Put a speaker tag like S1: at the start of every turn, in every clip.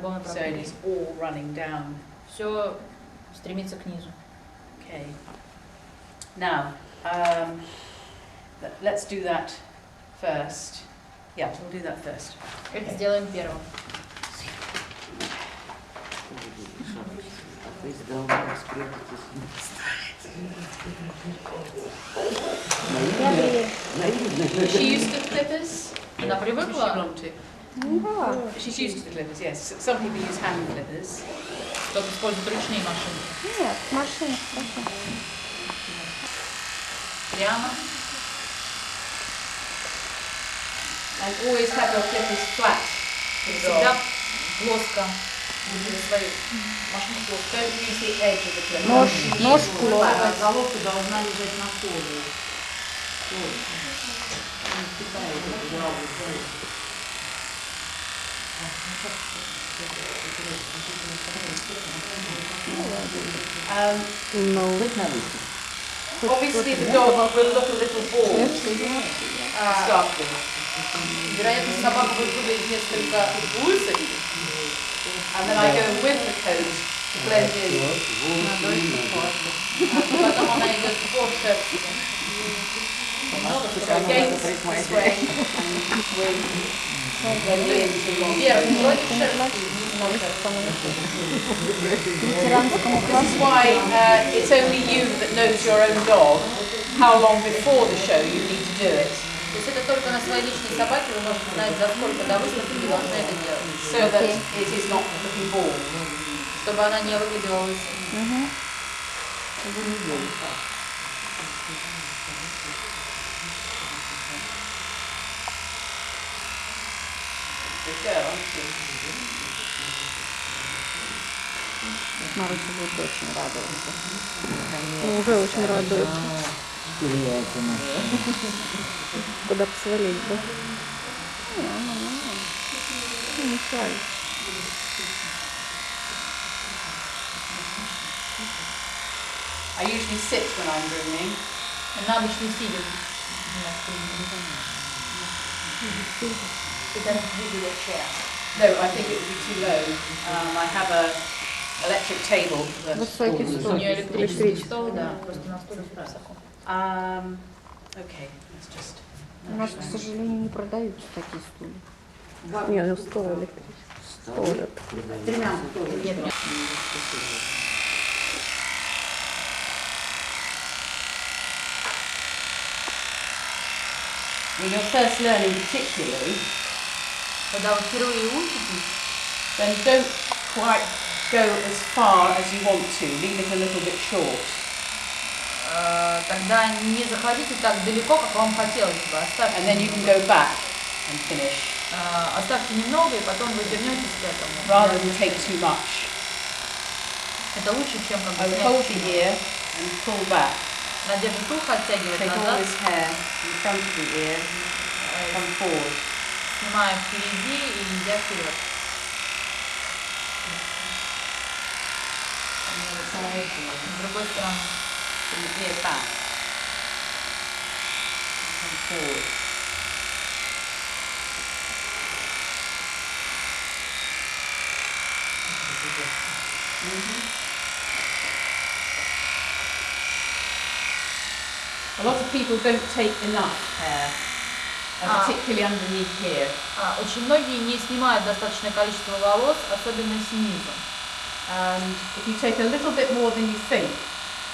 S1: So it is all running down.
S2: Все стремится к низу.
S1: Okay. Now, let's do that first. Yeah, we'll do that first.
S2: Это сделаем первым.
S1: She used to clippers?
S2: Она привыкла?
S1: She's used to the clippers, yes. Some people use hand clippers.
S2: Кто-то использует ручные машины.
S3: Нет, машина.
S2: Прямо.
S1: And always have your clippers flat.
S2: Всегда плоско. Свою машину плоско.
S1: Don't use the edge of the clipper.
S3: Нож плоский.
S4: Головка должна лежать на полу.
S1: Obviously the dog will look a little bored. Start with.
S2: Вероятно, собака будет выглядеть несколько гульцей.
S1: And then I go with the coat to blend in.
S2: Потом она идет под шерстью.
S1: Against this way and with
S2: Вверх против шерсти.
S1: This is why it's only you that knows your own dog, how long before the show you need to do it.
S2: То есть это только на своей личной собаке вы можете знать, за сколько до выставки вы должны это делать.
S1: So that it is not looking bored.
S2: Чтобы она не выглядела лысой.
S3: Маруся будет очень радоваться. Уже очень радуется. Куда посвалить, да? Не свалить.
S1: I usually sit when I'm grooming.
S2: Она обычно сидит.
S1: No, I think it would be too low. I have a electric table.
S3: Высокий стол.
S2: У нее электрический стол, да, просто на стуле высоко.
S1: Okay, let's just.
S3: У нас, к сожалению, не продаются такие стулья. Нет, стол электрический. Стол электрический.
S2: Нет, нет.
S1: When you're first learning particularly,
S2: Когда вы впервые учитесь,
S1: then don't quite go as far as you want to. Leave it a little bit short.
S2: тогда не заходите так далеко, как вам хотелось бы.
S1: And then you can go back and finish.
S2: Оставьте немного, и потом вы вернетесь к этому.
S1: Rather than take too much.
S2: Это лучше, чем как
S1: I
S2: бы
S1: would hold
S2: снять
S1: the ear and pull back.
S2: Она держит ухо, оттягивает
S1: Take all
S2: назад,
S1: this hair in front of the ear, come forward.
S2: снимая впереди и идя вперед. С другой стороны.
S1: From the ear back. Come forward. A lot of people don't take enough hair, particularly underneath here.
S2: Очень многие не снимают достаточное количество волос, особенно снизу.
S1: And if you take a little bit more than you think,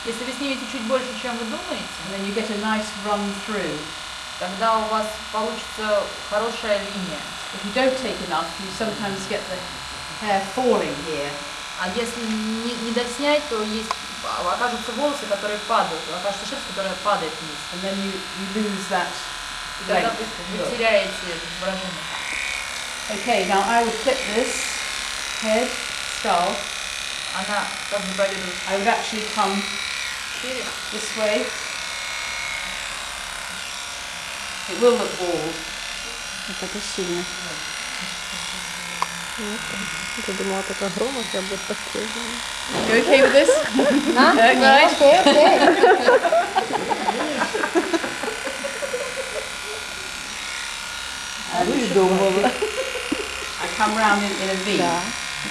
S2: Если вы снимете чуть больше, чем вы думаете,
S1: and then you get a nice run through.
S2: тогда у вас получится хорошая линия.
S1: If you don't take enough, you sometimes get the hair falling here.
S2: А если не доснять, то есть окажутся волосы, которые падают, окажется шерсть, которая падает вниз.
S1: And then you lose that
S2: И тогда
S1: length.
S2: вы теряете это выражение.
S1: Okay, now I would clip this head, skull.
S2: Она как бы проверит
S1: I would actually come
S2: шире.
S1: this way. It will look bald.
S3: Это сильно. Я думала, это громов, я буду такой.
S1: You okay with this? Right.
S3: Окей.
S1: I come round in a V.
S3: Да.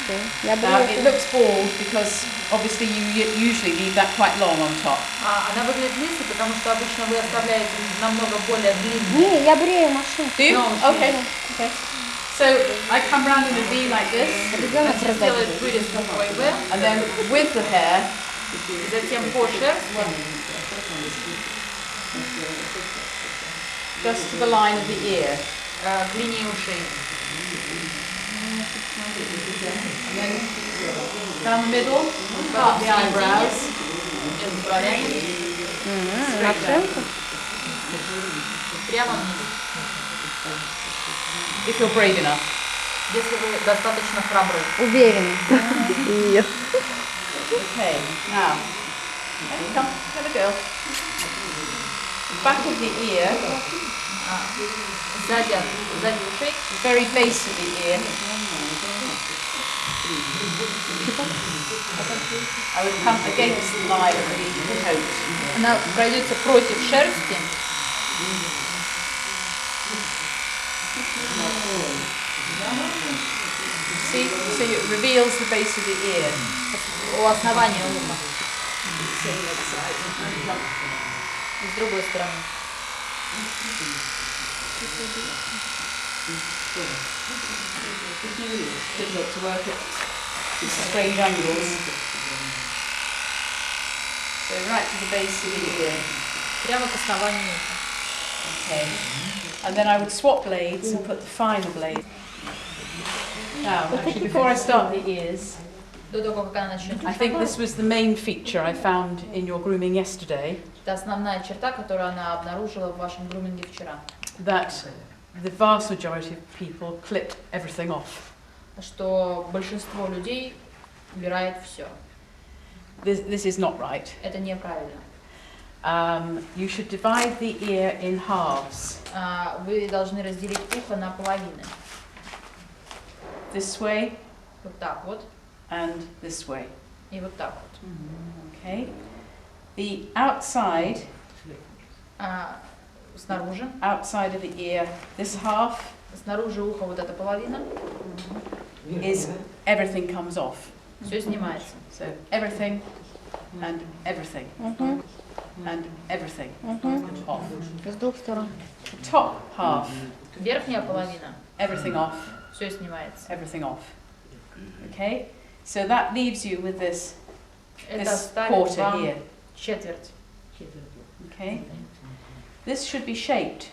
S3: Окей. Я
S1: Now it
S3: брею.
S1: looks bald because obviously you usually leave that quite long on top.
S2: Она выглядит лысой, потому что обычно вы оставляете намного более длинный.
S3: Не, я брею машинку.
S1: Do you?
S2: No,
S1: Okay. Okay. So I come round in a V like this,
S3: Ребенок
S2: Делает
S3: продает.
S2: вырез такой В,
S1: and then with the hair,
S2: и затем по шерсти,
S1: just to the line of the ear.
S2: к линии ушей.
S1: And then down the middle, part the eyebrows.
S2: Между бровями,
S3: Машинку?
S2: прямо вниз.
S1: If you're brave enough.
S2: Если вы достаточно храбры.
S3: Уверена.
S1: Okay, now, come, have a go. The back of the ear,
S2: Сзади ушей,
S1: the very base of the ear. I would come against the line of the coat.
S2: она пройдется против шерсти.
S1: See, so it reveals the base of the ear.
S2: У основания уха. И с другой стороны.
S1: Difficult to work at strange angles. So right to the base of the ear.
S2: Прямо к основанию уха.
S1: Okay. And then I would swap blades and put the finer blade. Now, actually, before I start the ears,
S2: До того, как она начнет.
S1: I think this was the main feature I found in your grooming yesterday,
S2: Это основная черта, которую она обнаружила в вашем груминге вчера.
S1: that the vast majority of people clip everything off.
S2: Что большинство людей убирает все.
S1: This is not right.
S2: Это неправильно.
S1: You should divide the ear in halves.
S2: Вы должны разделить ухо на половины.
S1: This way
S2: Вот так вот
S1: and this way.
S2: и вот так вот.
S1: Okay. The outside
S2: Снаружи.
S1: outside of the ear, this half
S2: Снаружи уха вот эта половина.
S1: is everything comes off.
S2: Все снимается.
S1: So everything and everything and everything off.
S3: С двух сторон.
S1: The top half,
S2: Верхняя половина.
S1: everything off,
S2: Все снимается.
S1: everything off. Okay? So that leaves you with this
S2: Это ставит
S1: quarter
S2: вам
S1: here.
S2: четверть.
S1: Okay? This should be shaped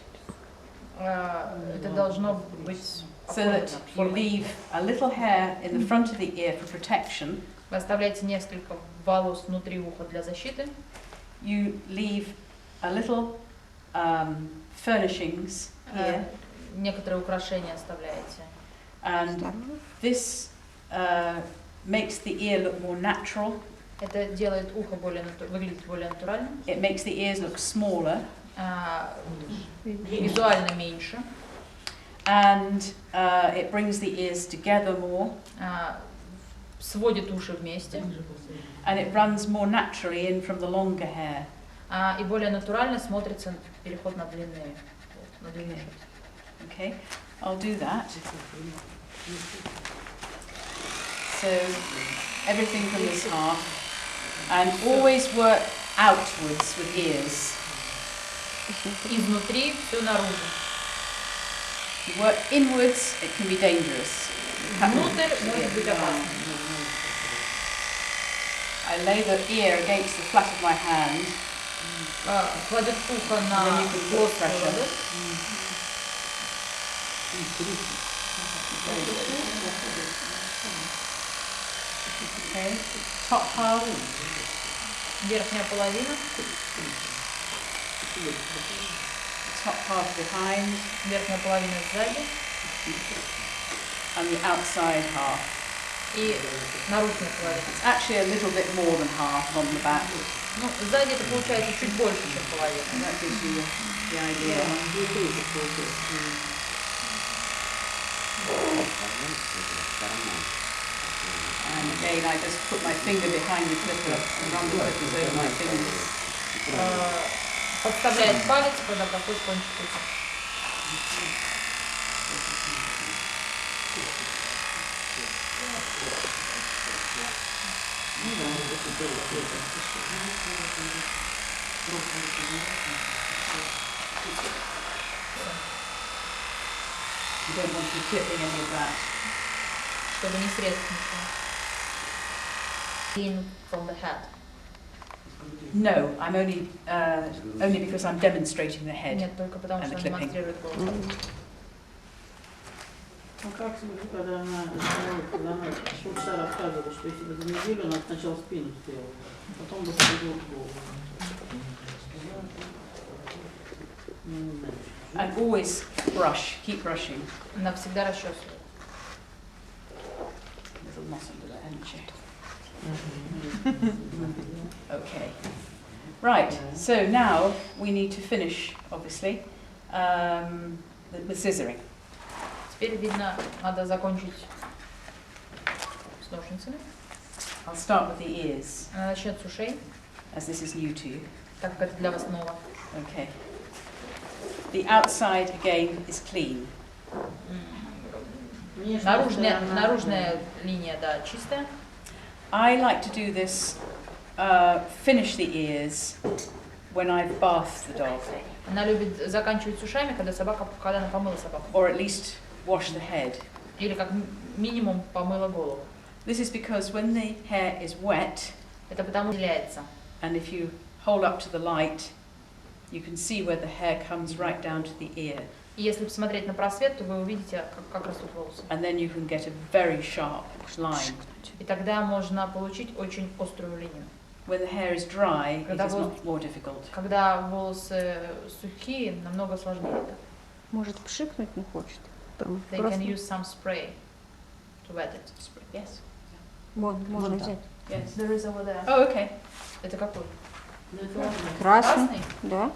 S2: Это должно быть
S1: so that you leave a little hair in the front of the ear for protection.
S2: Вы оставляете несколько волос внутри уха для защиты.
S1: You leave a little furnishings here,
S2: Некоторые украшения оставляете.
S1: and this makes the ear look more natural.
S2: Это делает ухо выглядеть более натуральным.
S1: It makes the ears look smaller,
S2: Визуально меньше.
S1: and it brings the ears together more,
S2: Сводит уши вместе.
S1: and it runs more naturally in from the longer hair.
S2: И более натурально смотрится переход на длинные. На длинные.
S1: Okay, I'll do that. So everything from this half, and always work outwards with ears.
S2: Изнутри все наружу.
S1: If you work inwards, it can be dangerous.
S2: Внутрь может быть опасно.
S1: I lay the ear against the flat of my hand.
S2: Кладет ухо на
S1: Then you can put
S2: плоскую
S1: pressure.
S2: ладонь.
S1: Okay, top half,
S2: Верхняя половина.
S1: top half behind,
S2: Верхняя половина сзади.
S1: and the outside half.
S2: И наружная половина.
S1: It's actually a little bit more than half on the back.
S2: Ну, сзади это получается чуть больше, чем половина.
S1: And that gives you the idea. And again, I just put my finger behind the clipper and run the clippers over my fingers.
S2: Подставляет палец, когда проходит кончик уха.
S1: You don't want to be clipping any of that.
S2: Чтобы не срезать ничего. In from the head.
S1: No, I'm only because I'm demonstrating the head.
S2: Нет, только потому
S1: and
S2: что
S1: the
S2: он
S1: clipping.
S2: демонстрирует голову.
S4: Ну как когда она Шульца рассказывала, что если бы за неделю она сначала спину сделала, потом бы подвела голову.
S1: And always brush, keep brushing.
S2: Она всегда расчесывает.
S1: Little moss under that energy. Okay. Right, so now we need to finish, obviously, with scissoring.
S2: Теперь, видно, надо закончить с ножницами.
S1: I'll start with the ears,
S2: Она начнет с ушей,
S1: as this is new to you.
S2: так как это для вас ново.
S1: Okay. The outside, again, is clean.
S2: Наружная линия, да, чистая.
S1: I like to do this, finish the ears when I've bathed the dog,
S2: Она любит заканчивать с ушами, когда она помыла собаку.
S1: or at least wash the head.
S2: Или как минимум помыла голову.
S1: This is because when the hair is wet,
S2: Это потому что выделяется.
S1: and if you hold up to the light, you can see where the hair comes right down to the ear.
S2: И если посмотреть на просвет, то вы увидите, как растут волосы.
S1: And then you can get a very sharp line.
S2: И тогда можно получить очень острую линию.
S1: When the hair is dry, it
S2: Когда
S1: is much more difficult.
S2: Когда волосы сухие, намного сложнее.
S3: Может, пшикнуть не хочет?
S2: They can use some spray to wet it.
S1: Yes.
S3: Вон, можно взять.
S1: Yes.
S2: There is over there.
S1: Oh, okay.
S2: Это какой?
S3: Красный, да.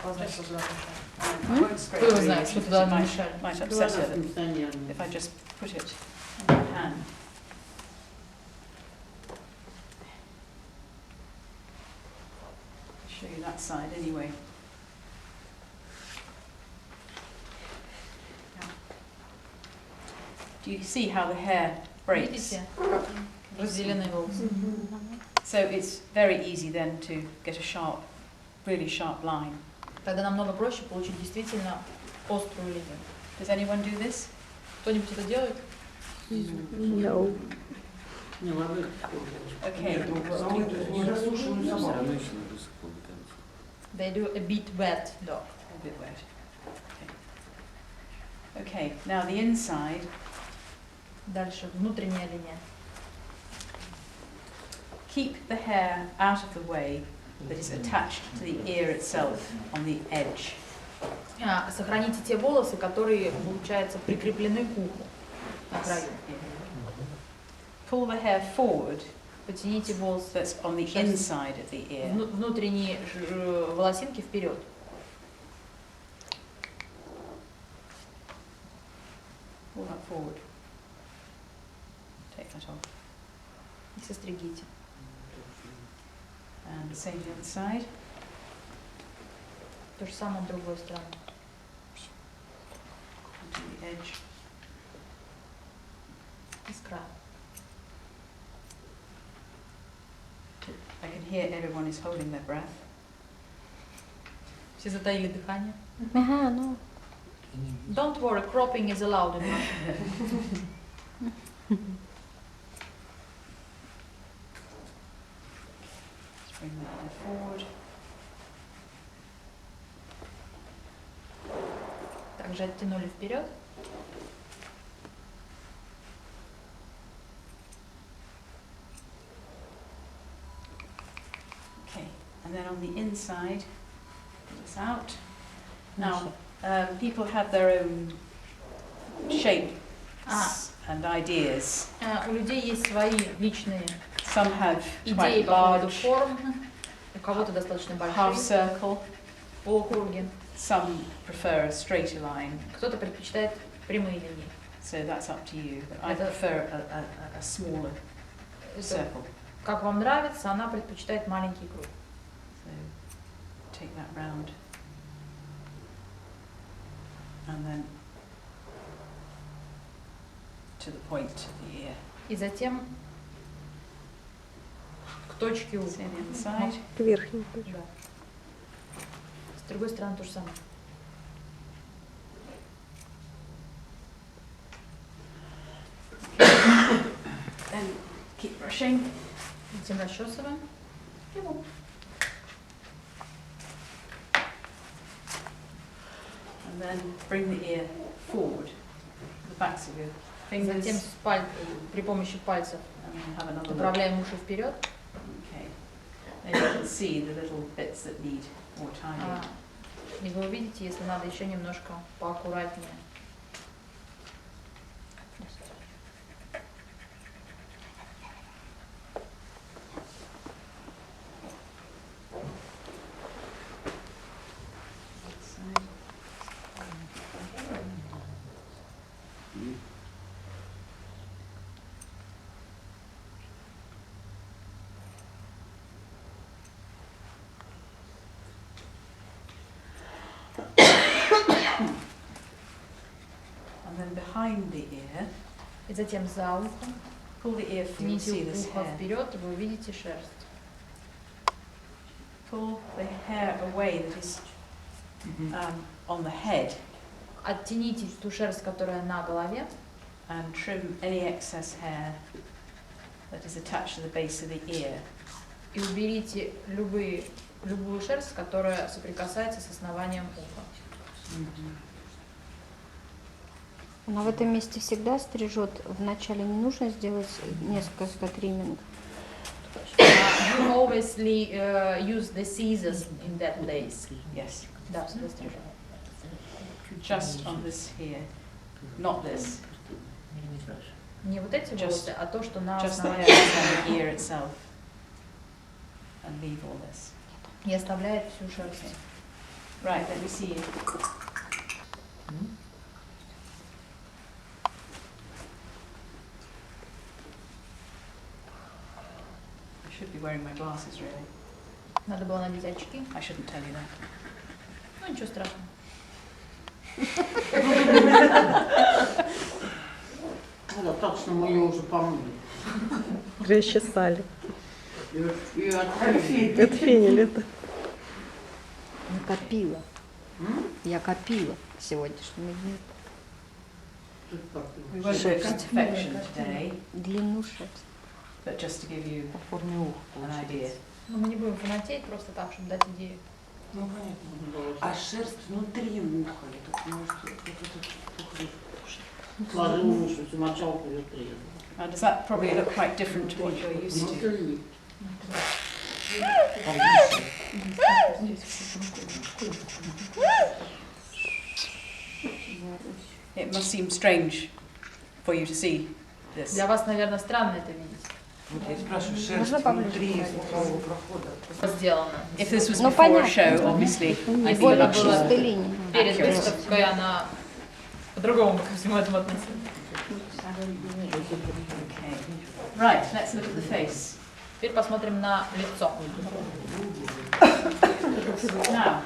S1: I won't spray
S2: Кто его
S1: it,
S2: знает, что
S1: because
S2: туда
S1: it might-
S2: намешали.
S1: might upset her if I just put it in my hand. I'll show you that side anyway. Do you see how the hair breaks?
S2: Видите, как разделены волосы?
S1: So it's very easy then to get a sharp, really sharp line.
S2: Тогда намного проще получить действительно острую линию.
S1: Does anyone do this?
S2: Кто-нибудь это делает?
S3: No.
S4: Не ложись.
S1: Okay.
S2: They do a bit wet dog.
S1: A bit wet. Okay, now the inside,
S2: Дальше внутренняя линия.
S1: keep the hair out of the way that is attached to the ear itself on the edge.
S2: Сохраните те волосы, которые, получается, прикреплены к уху на краю.
S1: Pull the hair forward
S2: Потяните волосы,
S1: that's on the inside of the ear.
S2: внутренние волосинки вперед.
S1: Pull that forward. Take that off.
S2: И состригите.
S1: And the same the other side.
S2: То же самое с другой стороны.
S1: To the edge.
S2: Из края.
S1: I can hear everyone is holding their breath.
S2: Все затаили дыхание.
S3: Ага, ну.
S2: Don't worry, cropping is allowed in Russia.
S1: Let's bring that hair forward.
S2: Также оттянули вперед.
S1: Okay, and then on the inside, pull this out. Now, people have their own shapes and ideas.
S2: У людей есть свои личные
S1: Some have
S2: идеи
S1: quite
S2: по поводу
S1: large,
S2: форм. У кого-то достаточно
S1: half
S2: большие,
S1: circle.
S2: полукруги.
S1: Some prefer a straighter line.
S2: Кто-то предпочитает прямые линии.
S1: So that's up to you. But I
S2: Это-
S1: prefer a smaller
S2: Это
S1: circle.
S2: как вам нравится, она предпочитает маленький круг.
S1: So take that round. And then to the point of the ear.
S2: И затем точки У.
S1: See the other side.
S3: К верхней точке.
S2: Да. С другой стороны то же самое.
S1: Then keep brushing.
S2: Затем расчесываем.
S1: And then bring the ear forward, the backs of your fingers,
S2: Затем при помощи пальцев
S1: and then have another look.
S2: направляем уши вперед.
S1: Okay. Then you can see the little bits that need more tidying.
S2: И вы увидите, если надо, еще немножко поаккуратнее.
S1: And then behind the ear,
S2: И затем за ухом.
S1: pull the ear through, see
S2: Тяните
S1: this
S2: ухо
S1: hair.
S2: вперед, и вы увидите шерсть.
S1: Pull the hair away that is on the head
S2: Оттяните ту шерсть, которая на голове,
S1: and trim any excess hair that is attached to the base of the ear.
S2: и уберите любую шерсть, которая соприкасается с основанием уха.
S3: Она в этом месте всегда стрижет. Вначале не нужно сделать несколько триммингов.
S2: You always use the scissors in that place.
S1: Yes,
S2: Да, всегда стрижем.
S1: just on this here, not this,
S2: Не вот эти волосы, а то, что на
S1: just the hair
S2: основании.
S1: that's on the ear itself, and leave all this.
S2: И оставляет всю шерсть.
S1: Right, let me see you. I should be wearing my glasses, really.
S2: Надо было надеть очки.
S1: I shouldn't tell you that.
S2: Ну, ничего страшного.
S4: Достаточно мы ее уже помыли.
S3: Уже чесали.
S4: И отфили.
S3: Отфенили это. Накопила. Я копила сегодняшнему дню.
S1: We won't go to perfection today,
S3: Длину шерсти.
S1: but just to give you
S3: По форме уха.
S1: an idea.
S2: Но мы не будем фанатеть просто так, чтобы дать идею.
S4: Ну, понятно.
S5: А шерсть внутри уха, я так понимаю, что
S4: Сложил уши, всю мочалку и отрезал.
S1: Does that probably look quite different to what you're used to?
S4: Внутри.
S1: It must seem strange for you to see this.
S2: Для вас, наверное, странно это видеть.
S5: вот я спрашиваю, шерсть
S3: Можно поближе
S5: внутри
S3: говорить?
S5: слухового прохода.
S2: Сделано.
S1: If this was
S3: Ну,
S1: before a
S3: понятно.
S1: show, obviously, I
S2: Если это
S1: think
S2: было
S3: Чистой линии.
S2: перед
S1: Accurate.
S2: выставкой, она по-другому ко всему этому относилась.
S1: Okay. Right, let's look at the face.
S2: Теперь посмотрим на лицо.
S1: Now,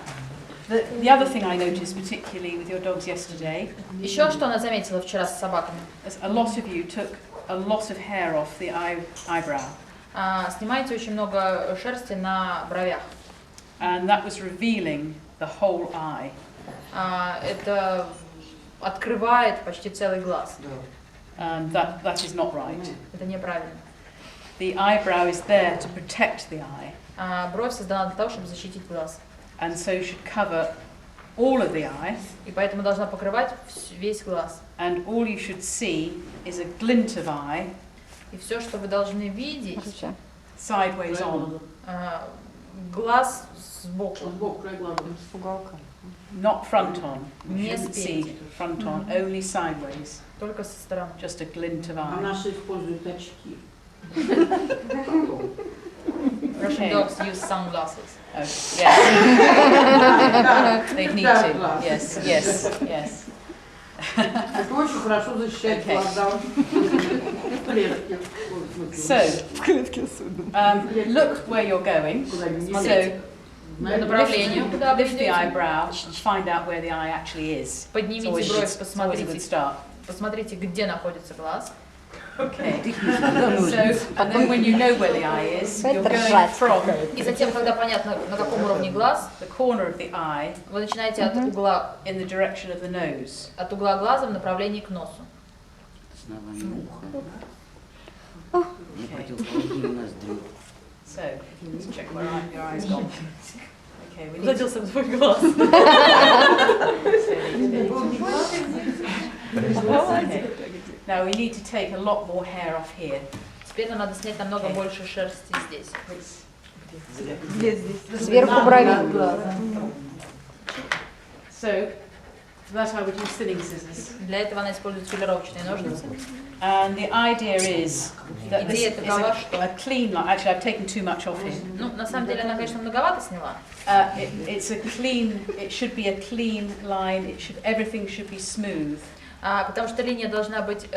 S1: the other thing I noticed, particularly with your dogs yesterday,
S2: Еще что она заметила вчера с собаками?
S1: is a lot of you took a lot of hair off the eyebrow,
S2: Снимаете очень много шерсти на бровях.
S1: and that was revealing the whole eye.
S2: Это открывает почти целый глаз.
S1: And that is not right.
S2: Это неправильно.
S1: The eyebrow is there to protect the eye,
S2: Бровь создана для того, чтобы защитить глаз.
S1: and so should cover all of the eye,
S2: И поэтому должна покрывать весь глаз.
S1: and all you should see is a glint of eye,
S2: И все, что вы должны видеть,
S3: Короче,
S1: sideways on,
S2: глаз сбоку.
S4: Сбоку, край глаза.
S3: с уголка.
S1: not front on. You
S2: Не
S1: shouldn't see
S2: спереди.
S1: front on, only sideways,
S2: Только со стороны.
S1: just a glint of
S4: А
S1: eye.
S4: наши используют очки.
S2: Russian
S1: Okay.
S2: dogs use sunglasses.
S1: Oh, yes. They need
S4: Да,
S1: to.
S4: глаз.
S1: Yes, yes, yes.
S4: Это очень хорошо защищает
S1: Okay.
S4: глаза. Клетки.
S1: So, look where you're going. So,
S2: По направлению, куда вы
S1: lift the
S2: идете.
S1: eyebrow and find out where the eye actually is. It's
S2: Поднимите
S1: always,
S2: бровь,
S1: it's always a good start.
S2: посмотрите, где находится глаз.
S1: Okay. So, and then when you know where the eye is, you're going from
S2: И затем, когда понятно, на каком уровне глаз,
S1: the corner of the eye
S2: вы начинаете от угла
S1: direction of the nose.
S2: от угла глаза в направлении к носу.
S5: Основание уха. Не противоположную ноздрю.
S1: So, let's check where your eye's gone. Okay, we need to...
S2: Задился в твой глаз.
S1: Okay. Now we need to take a lot more hair off here.
S2: Теперь нам надо снять намного больше шерсти здесь.
S3: Сверху брови.
S1: So, for that I would use thinning scissors.
S2: Для этого она использует филировочные ножницы.
S1: And the idea is that this
S2: Идея
S1: is
S2: такова, что...
S1: a clean line. Actually, I've taken too much off here.
S2: Ну, на самом деле, она, конечно, многовато сняла.
S1: It's a clean. It should be a clean line. Everything should be smooth.
S2: Потому что линия должна быть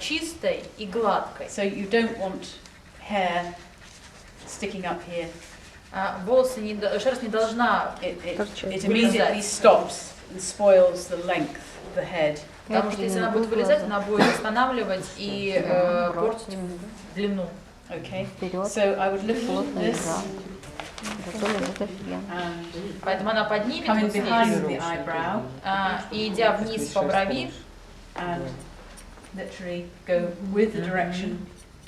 S2: чистой и гладкой.
S1: So you don't want hair sticking up here.
S2: Волосы шерсть не должна
S1: It immediately stops and spoils the length of the head.
S2: Потому что если она будет вылезать, она будет останавливать и портить длину.
S1: Okay. So I would lift this.
S2: Поэтому она поднимет
S1: Coming
S2: вот
S1: behind the
S2: здесь,
S1: eyebrow.
S2: И идя вниз по брови,
S1: And literally go with the direction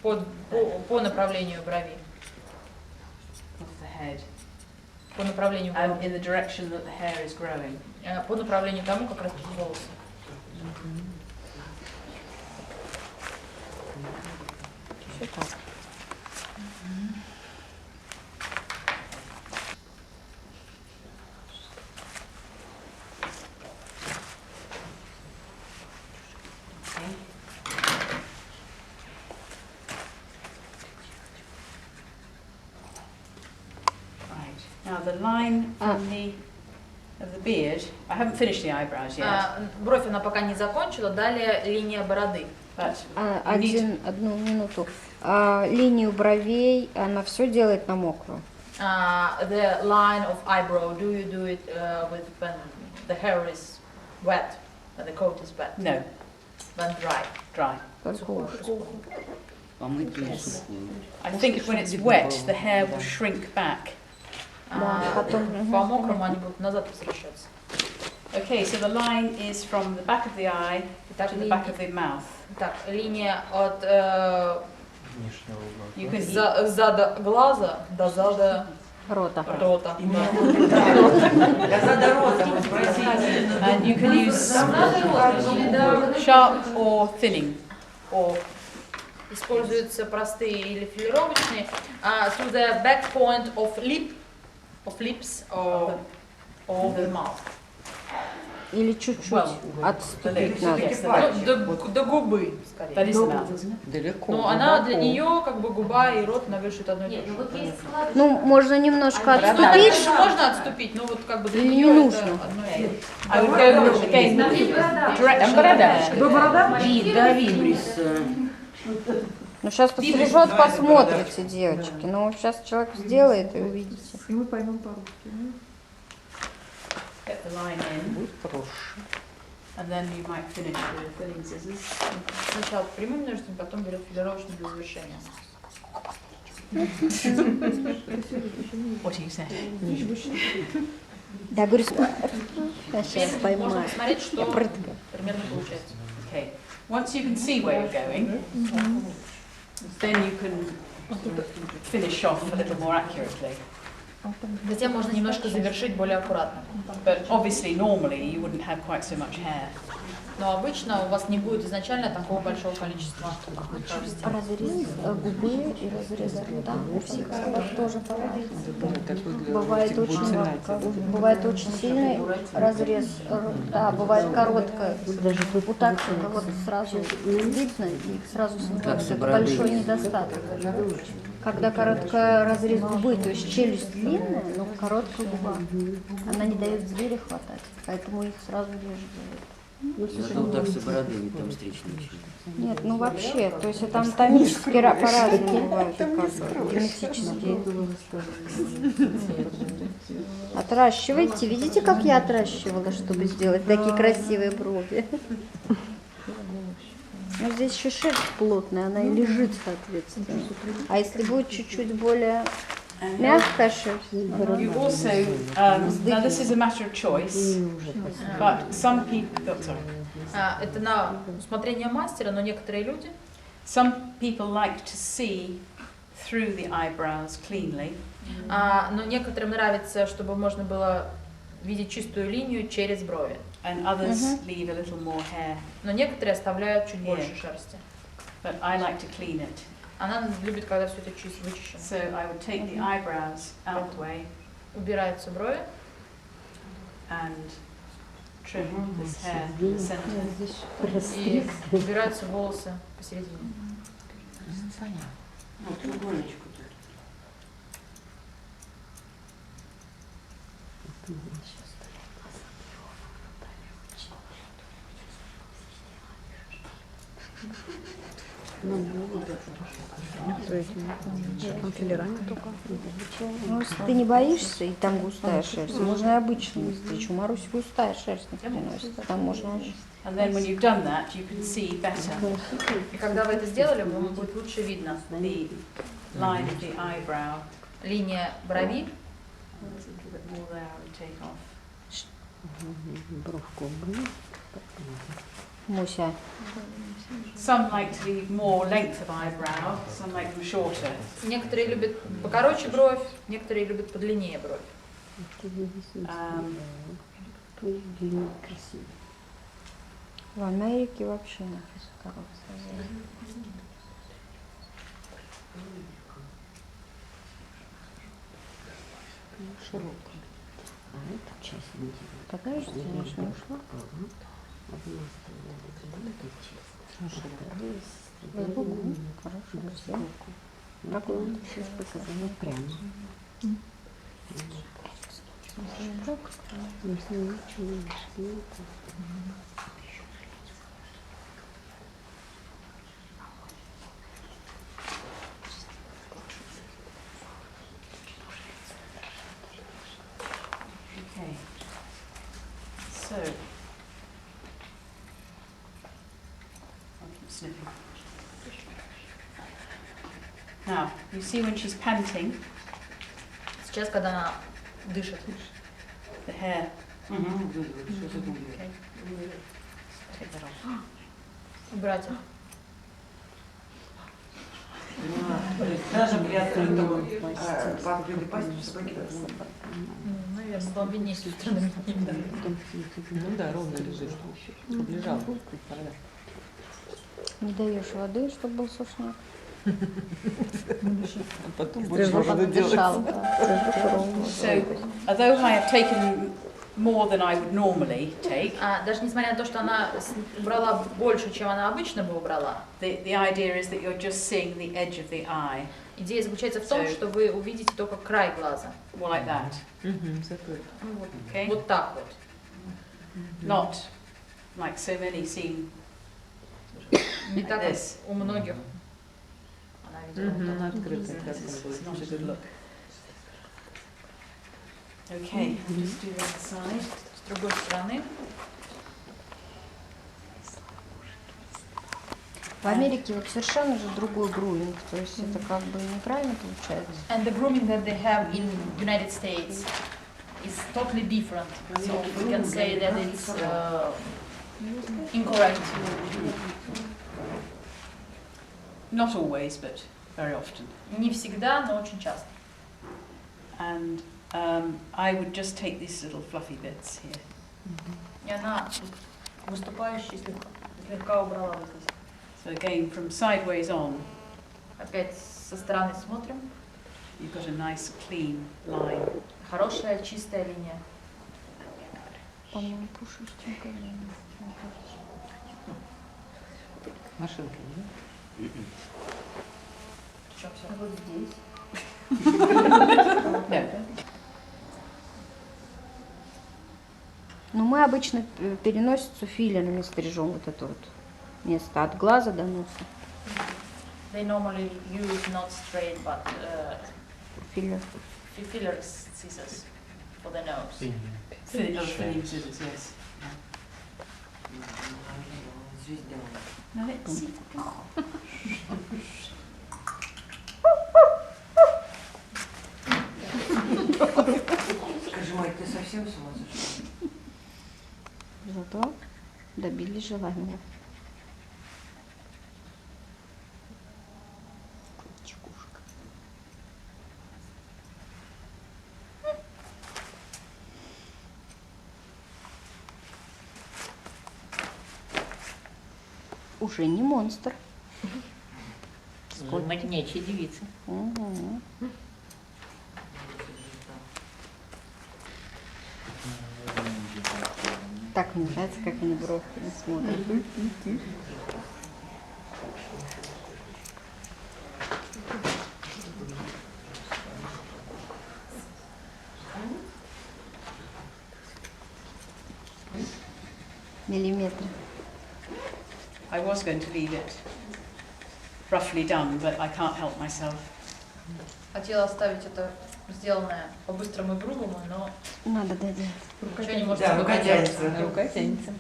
S2: по направлению брови,
S1: of the head.
S2: по направлению
S1: And
S2: головы,
S1: in the direction that the hair is growing.
S2: по направлению тому, как растут волосы.
S1: Now the line from of the beard, I haven't finished the eyebrows yet.
S2: Бровь она пока не закончила, далее линия бороды.
S1: But
S3: Одну минуту. Линию бровей она все делает на мокрую.
S2: The line of eyebrow, do you do it with when the hair is wet, when the coat is wet?
S1: no,
S2: When dry.
S1: dry.
S3: Только уши.
S5: Помыть ее сухую.
S1: I think when it's wet, the hair will shrink back.
S2: По мокрому они будут назад возвращаться.
S1: Okay, so the line is from the back of the eye to the back of the mouth.
S2: Так, линия от
S1: You can
S2: зада глаза до зада
S3: Рота.
S2: рота.
S1: and you can use sharp or thinning, or
S2: Используются простые или филировочные. To the back point of lips or the mouth.
S3: Или чуть-чуть отступить
S1: the
S3: надо.
S1: lips, yes,
S2: До губы,
S1: that
S2: скорее.
S1: is the mouth, isn't it?
S5: Далеко.
S2: Но она для нее как бы губа и рот навешивают одно и то же.
S3: Ну, можно немножко отступить.
S2: Дальше можно отступить, но вот как бы для
S3: Или
S2: нее
S3: не
S2: это
S3: нужно?
S2: одно и то же.
S1: I would go again the direction of the hair.
S5: Да, вибрис.
S3: Ну, сейчас пострижет, посмотрите, девочки. Ну, сейчас человек сделает и увидите.
S6: И мы поймем по-русски.
S1: Get the line in, and then you might finish with thinning scissors.
S2: Сначала прямым ножницами, потом берет филировочный для завершения.
S1: What do you say?
S3: Я говорю,
S2: Теперь
S3: сейчас
S2: можно
S3: поймаю.
S2: посмотреть, что
S3: Я прыткаю.
S2: примерно получается.
S1: Okay. Once you can see where you're going, then you can finish off a little more accurately.
S2: Затем можно немножко завершить более аккуратно.
S1: But obviously, normally, you wouldn't have quite so much hair.
S2: Но обычно у вас не будет изначально такого большого количества шерсти.
S3: Разрез губы и разрез рта у всех собак тоже по-разному. Бывает очень сильный разрез рта, бывает короткое. Вот так вот сразу видно и сразу становится большой недостаток. Когда короткий разрез губы, то есть челюсть длинная, но короткая губа, она не дает зверя хватать, поэтому их сразу реже делают.
S5: Потом так с бородами там стричь начали.
S3: Нет, ну вообще, то есть это анатомически по-разному бывает, как бы, генетически. Отращивайте, видите, как я отращивала, чтобы сделать такие красивые брови? Но здесь еще шерсть плотная, она и лежит, соответственно. А если будет чуть-чуть более мягкая шерсть?
S1: You also, now this is a matter of choice, but some people,
S2: Это на усмотрение мастера, но некоторые люди,
S1: some people like to see through the eyebrows cleanly.
S2: но некоторым нравится, чтобы можно было видеть чистую линию через брови.
S1: And others leave a little more hair.
S2: Но некоторые оставляют чуть больше шерсти.
S1: But I like to clean it.
S2: Она любит, когда все это вычищено.
S1: So I would take the eyebrows out the way
S2: Убираются брови
S1: and trim this hair in the center.
S2: и убираются волосы посередине.
S5: Вот треугольничку тут.
S6: Там филерами только.
S3: Ну, если ты не боишься, и там густая шерсть, можно и обычную стричь. У Маруси густая шерсть не приносит, там можно...
S1: And then when you've done that, you can see better
S2: И когда вы это сделали, вам будет лучше видно
S1: the line of the eyebrow.
S2: линия брови.
S1: There's a little bit more there I would take off.
S6: Бровку убрали.
S3: Муся.
S1: Some like to leave more length of eyebrow, some like them shorter.
S2: Некоторые любят покороче бровь, некоторые любят подлиннее бровь.
S3: В Америке вообще нафиг короткая.
S6: Широкая. А эта часть не делает.
S3: Подожди, может, не ушла? Хорошо, все. Как он сейчас показал прямо.
S1: Okay. So, I'll keep snipping. Now, you see when she's panting,
S2: Сейчас, когда она дышит,
S1: the hair.
S5: Что-то думаю.
S1: Okay. Take that off.
S2: убирать их.
S7: Даже при открытом патруле пасти собаки.
S2: Наверное, вам виднее с той стороны.
S6: Ну да, ровно лежит. Лежал.
S3: Не даешь воды, чтобы был сушняк.
S6: Потом
S3: Ты же дышал.
S1: So, although I have taken more than I would normally take,
S2: Даже несмотря на то, что она убрала больше, чем она обычно бы убрала,
S1: the idea is that you're just seeing the edge of the eye,
S2: идея заключается в том, что вы увидите только край глаза.
S1: more like that. Okay?
S2: Вот так вот.
S1: Not like so many seem
S2: Не так, как
S1: this.
S2: у многих. Она видела.
S6: Она открытая.
S1: It's not a good look. Okay, I'll just do that side.
S2: С другой стороны.
S3: В Америке вот совершенно же другой груминг, то есть это как бы неправильно получается.
S2: And the grooming that they have in United States is totally different. So we can say that it's incorrect.
S1: Not always, but very often.
S2: Не всегда, но очень часто.
S1: And I would just take these little fluffy bits here.
S2: И она выступающая слегка убрала вот здесь.
S1: So again, from sideways on,
S2: Опять со стороны смотрим.
S1: you've got a nice clean line.
S2: Хорошая чистая линия.
S3: По-моему, пушистенькая.
S6: Машинка, да?
S2: Причем все.
S3: Вот здесь.
S1: No.
S3: Но мы обычно переносицу филлерами стрижем вот это вот место от глаза до носа.
S2: They normally use not straight, but
S3: Филлер.
S2: filler scissors for the nose.
S1: Thinning scissors, yes.
S7: звезда.
S1: Now let's see.
S7: Скажи, Майк, ты совсем с ума сошла?
S3: Зато добились желания. Чекушка. Уже не монстр.
S2: Моднячая девица.
S3: Угу. Так мне нравится, как они бровками смотрят. Миллиметры.
S1: I was going to leave it roughly done, but I can't help myself.
S2: Хотела оставить это сделанное по-быстрому и грубому, но
S3: Надо доделать.
S2: ничего не может
S7: Да, рука тянется.
S6: Рука тянется.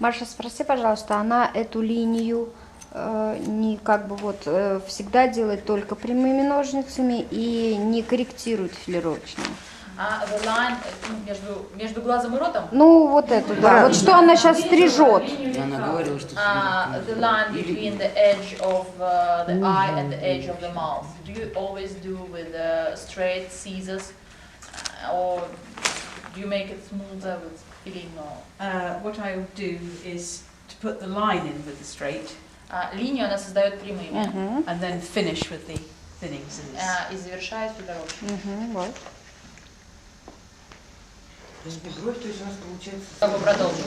S3: Маша, спроси, пожалуйста, она эту линию не как бы вот всегда делает только прямыми ножницами и не корректирует филировочными?
S2: А the line между глазом и ротом,
S3: Ну, вот эту, да. Вот что она сейчас стрижет.
S6: Она говорила, что
S2: the line between the edge of the eye and the edge of the mouth. Do you always do with straight scissors, or do you make it smoother with filling?
S1: What I will do is to put the line in with the straight
S2: Линию она создает прямыми
S3: Угу.
S1: and then finish with the thinnings in this.
S2: и завершает филировочкой.
S3: Угу, вот.
S7: Бровь, то есть у нас получается...
S2: Как бы продолжим.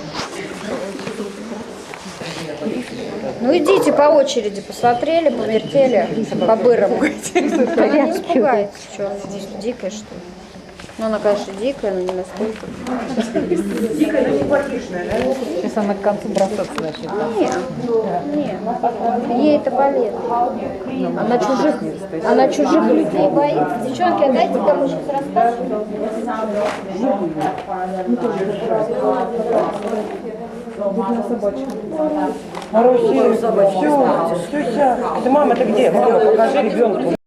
S3: Ну идите по очереди, посмотрели, повертели, по-бырому. Она не испугается, что, дикая что ли? Ну она, конечно, дикая, но не настолько.
S7: Дикая, но не потешная, да?
S6: сейчас она к концу бросаться начнет.
S3: Нет, ей это балет. Она чужих людей боится. Девчонки, отдайте камушек с рассказом.
S7: Хорошая собачка. Все, все, это мама, ты где? Мама, покажи ребенку.